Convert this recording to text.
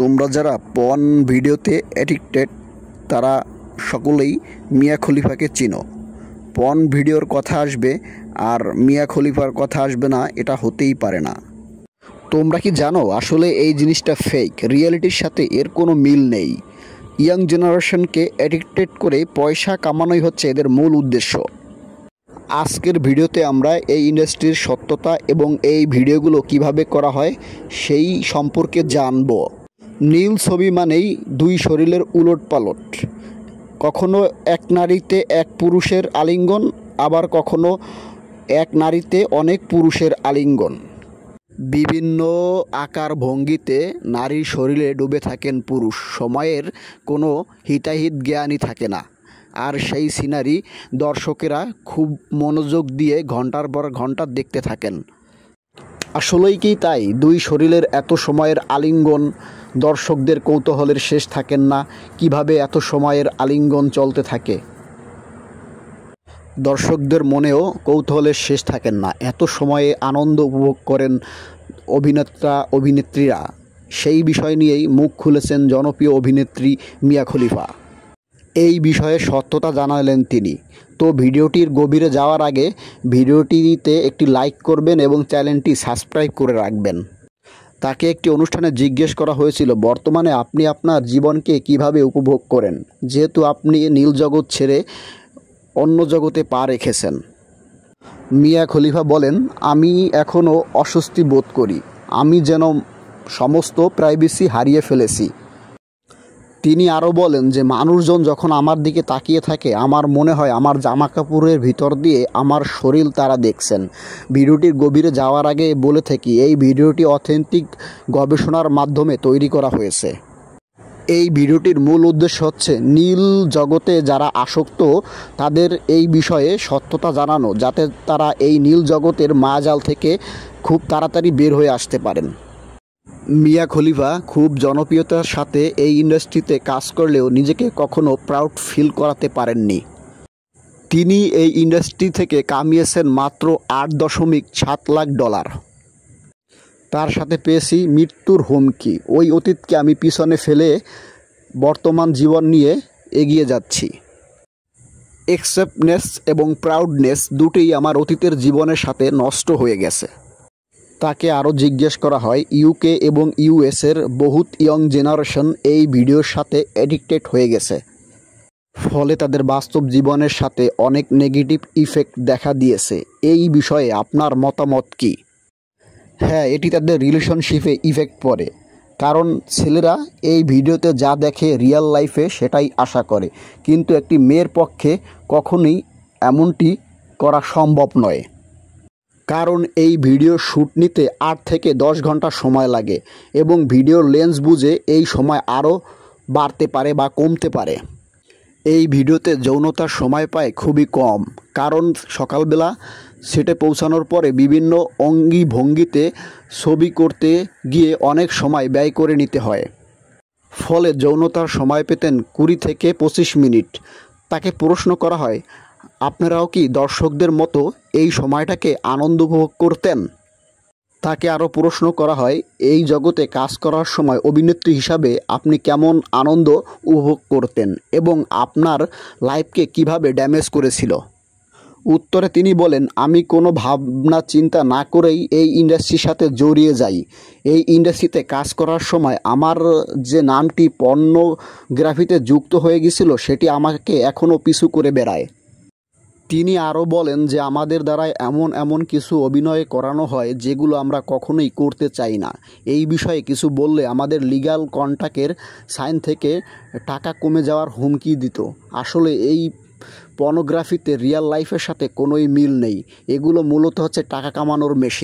তোমরা যারা পর্ন ভিডিওতে অ্যাডিক্টেড তারা সকলেই মিয়া খলিফাকে চিনো। পর্ন ভিডিওর কথা আসবে আর মিয়া খলিফার কথা আসবে না, এটা হতেই পারে না। তোমরা কি জানো আসলে এই জিনিসটা ফেক, রিয়েলিটির সাথে এর কোনো মিল নেই। ইয়াং জেনারেশনকে অ্যাডিক্টেড করে পয়সা কামানোই হচ্ছে এদের মূল উদ্দেশ্য। আজকের ভিডিওতে আমরা এই ইন্ডাস্ট্রির সত্যতা এবং এই ভিডিওগুলো কিভাবে করা হয় সেই সম্পর্কে জানব। নীল ছবি মানেই দুই শরীরের উলটপালট, কখনো এক নারীতে এক পুরুষের আলিঙ্গন, আবার কখনো এক নারীতে অনেক পুরুষের আলিঙ্গন। বিভিন্ন আকার ভঙ্গিতে নারীর শরীরে ডুবে থাকেন পুরুষ, সময়ের কোনো হিতাহিত জ্ঞানই থাকে না। আর সেই সিনারি দর্শকেরা খুব মনোযোগ দিয়ে ঘন্টার পর ঘন্টা দেখতে থাকেন। আসলেই কি তাই? দুই শরীরের এত সময়ের আলিঙ্গন, দর্শকদের কৌতূহলের শেষ থাকেন না কিভাবে এত সময়ের আলিঙ্গন চলতে থাকে। দর্শকদের মনেও কৌতূহলের শেষ থাকেন না, এত সময়ে আনন্দ উপভোগ করেন অভিনেতা অভিনেত্রীরা। সেই বিষয় নিয়েই মুখ খুলেছেন জনপ্রিয় অভিনেত্রী মিয়া খলিফা। এই বিষয়ে সত্যতা জানালেন তিনি। তো ভিডিওটির গভীরে যাওয়ার আগে ভিডিওটিতে একটি লাইক করবেন এবং চ্যানেলটি সাবস্ক্রাইব করে রাখবেন। তাকে একটি অনুষ্ঠানে জিজ্ঞেস করা হয়েছিল, বর্তমানে আপনি আপনার জীবনকে কিভাবে উপভোগ করেন, যেহেতু আপনি নীল জগৎ ছেড়ে অন্য জগতে পা রেখেছেন। মিয়া খলিফা বলেন, আমি এখনও অস্বস্তি বোধ করি, আমি যেন সমস্ত প্রাইভেসি হারিয়ে ফেলেছি। তিনি আরও বলেন যে মানুষজন যখন আমার দিকে তাকিয়ে থাকে আমার মনে হয় আমার জামা কাপড়ের ভিতর দিয়ে আমার শরীর তারা দেখছেন। ভিডিওটির গভীরে যাওয়ার আগে বলে থাকি, এই ভিডিওটি অথেন্টিক গবেষণার মাধ্যমে তৈরি করা হয়েছে। এই ভিডিওটির মূল উদ্দেশ্য হচ্ছে নীল জগতে যারা আসক্ত তাদের এই বিষয়ে সত্যতা জানানো, যাতে তারা এই নীল জগতের মায়াজাল থেকে খুব তাড়াতাড়ি বের হয়ে আসতে পারেন। মিয়া খলিফা খুব জনপ্রিয়তার সাথে এই ইন্ডাস্ট্রিতে কাজ করলেও নিজেকে কখনো প্রাউড ফিল করাতে পারেননি। তিনি এই ইন্ডাস্ট্রি থেকে কামিয়েছেন মাত্র $8.7 লাখ। তার সাথে পেয়েছি মৃত্যুর হুমকি। ওই অতীতকে আমি পিছনে ফেলে বর্তমান জীবন নিয়ে এগিয়ে যাচ্ছি। অ্যাকসেপ্টনেস এবং প্রাউডনেস দুটোই আমার অতীতের জীবনের সাথে নষ্ট হয়ে গেছে। তাকে আরও জিজ্ঞেস করা হয়, ইউকে এবং ইউএসের বহুত ইয়ং জেনারেশন এই ভিডিওর সাথে অ্যাডিক্টেড হয়ে গেছে, ফলে তাদের বাস্তব জীবনের সাথে অনেক নেগেটিভ ইফেক্ট দেখা দিয়েছে। এই বিষয়ে আপনার মতামত কী? হ্যাঁ, এটি তাদের রিলেশনশিপে ইফেক্ট পড়ে, কারণ ছেলেরা এই ভিডিওতে যা দেখে রিয়েল লাইফে সেটাই আশা করে, কিন্তু একটি মেয়ের পক্ষে কখনোই এমনটি করা সম্ভব নয়। কারণ এই ভিডিও শ্যুট নিতে 8 থেকে 10 ঘন্টা সময় লাগে এবং ভিডিওর লেন্স বুঝে এই সময় আরও বাড়তে পারে বা কমতে পারে। এই ভিডিওতে যৌনতার সময় পায় খুবই কম, কারণ সকালবেলা সেটে পৌঁছানোর পরে বিভিন্ন অঙ্গি ভঙ্গিতে ছবি করতে গিয়ে অনেক সময় ব্যয় করে নিতে হয়, ফলে যৌনতার সময় পেতেন 20 থেকে 25 মিনিট। তাকে প্রশ্ন করা হয়, আপনারাও কি দর্শকদের মতো এই সময়টাকে আনন্দ উপভোগ করতেন? তাকে আরও প্রশ্ন করা হয়, এই জগতে কাজ করার সময় অভিনেত্রী হিসাবে আপনি কেমন আনন্দ উপভোগ করতেন এবং আপনার লাইফকে কিভাবে ড্যামেজ করেছিল? উত্তরে তিনি বলেন, আমি কোনো ভাবনা চিন্তা না করেই এই ইন্ডাস্ট্রির সাথে জড়িয়ে যাই। এই ইন্ডাস্ট্রিতে কাজ করার সময় আমার যে নামটি পর্নোগ্রাফিতে যুক্ত হয়ে গিয়েছিল সেটি আমাকে এখনও পিছু করে বেড়ায়। তিনি আরও বলেন যে আমাদের দ্বারাই এমন কিছু অভিনয় করানো হয় যেগুলো আমরা কখনোই করতে চাই না। এই বিষয়ে কিছু বললে আমাদের লিগ্যাল কন্ট্রাক্টের সাইন থেকে টাকা কমে যাওয়ার হুমকি দিত। আসলে এই পর্নোগ্রাফিতে রিয়েল লাইফের সাথে কোনোই মিল নেই, এগুলো মূলত হচ্ছে টাকা কামানোর মেশিন।